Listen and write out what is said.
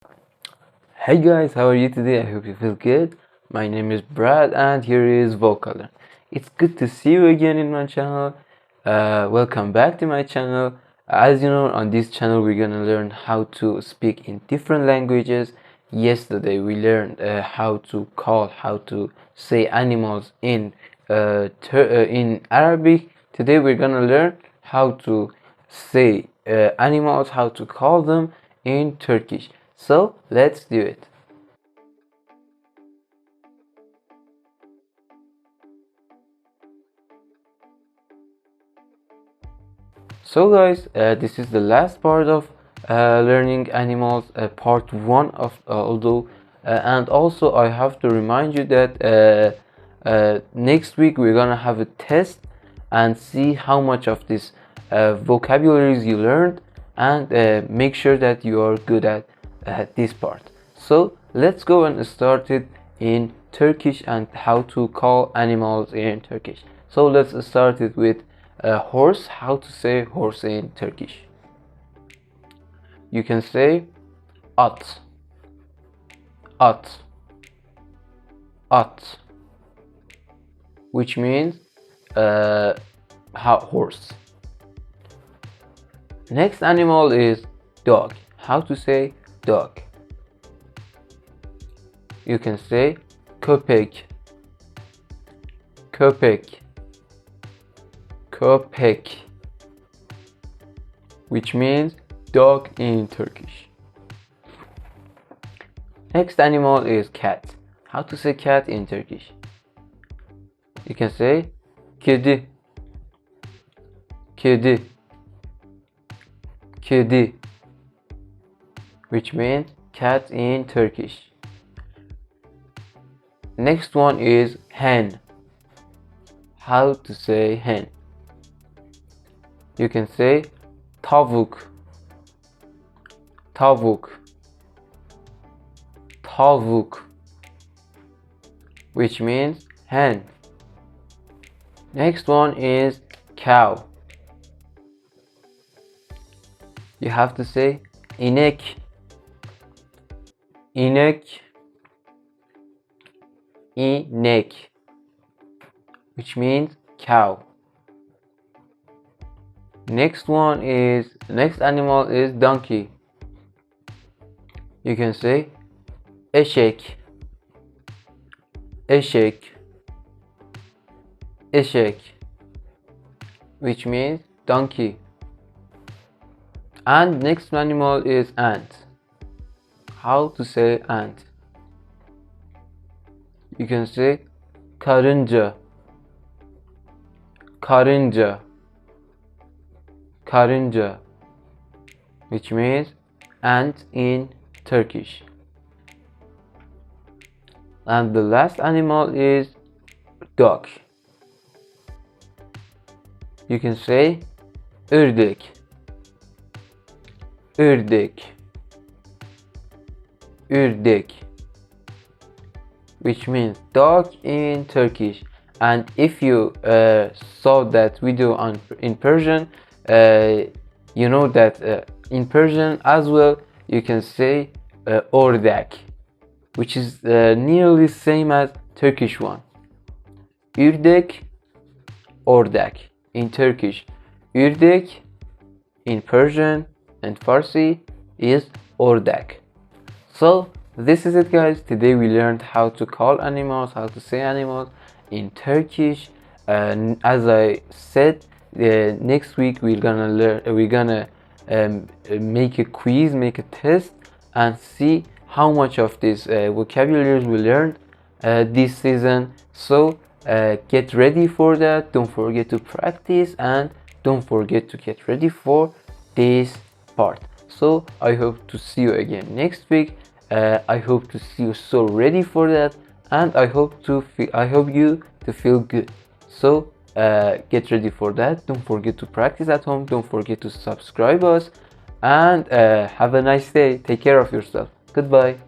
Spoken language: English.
Hey guys, how are you today? I hope you feel good. My name is Brad and here is VOCA LEARN. It's good to see you again in my channel. Welcome back to my channel. As you know, on this channel we're gonna learn how to speak in different languages. Yesterday we learned how to say animals in Arabic. Today we're gonna learn how to say animals, how to call them in Turkish. So let's do it. So guys, this is the last part of learning animals, part 1 of although and also I have to remind you that next week we're gonna have a test and see how much of this vocabularies you learned, and make sure that you are good at this part. So let's go and start it in Turkish and how to call animals in Turkish. So let's start it with horse. How to say horse in Turkish? You can say at, at, at, which means horse. Next animal is dog. How to say dog? You can say köpek, köpek, köpek, which means dog in Turkish. Next animal is cat. How to say cat in Turkish? You can say kedi, kedi, kedi, which means cat in Turkish. Next one is hen. How to say hen? You can say tavuk, tavuk, tavuk, which means hen. Next one is cow. You have to say inek, inek, inek, which means cow. Next animal is donkey. You can say eşek, eşek, eşek, which means donkey. And next animal is ant. How to say ant? You can say karınca, karınca, karınca, which means ant in Turkish. And the last animal is dog. You can say ördek, ördek, ördek, which means dog in Turkish. And if you saw that video in Persian, you know that in Persian as well you can say ördek, which is nearly same as Turkish one. Ördek, ördek in Turkish. Ördek in Persian and Farsi is ördek. So this is it guys. Today we learned how to call animals, how to say animals in Turkish. As I said, next week we're gonna make a quiz, make a test, and see how much of this vocabularies we learned this season. So get ready for that. Don't forget to practice and don't forget to get ready for this part. So I hope to see you again next week. I hope to see you so ready for that, and I hope you to feel good. So get ready for that. Don't forget to practice at home. Don't forget to subscribe us, and have a nice day. Take care of yourself. Goodbye.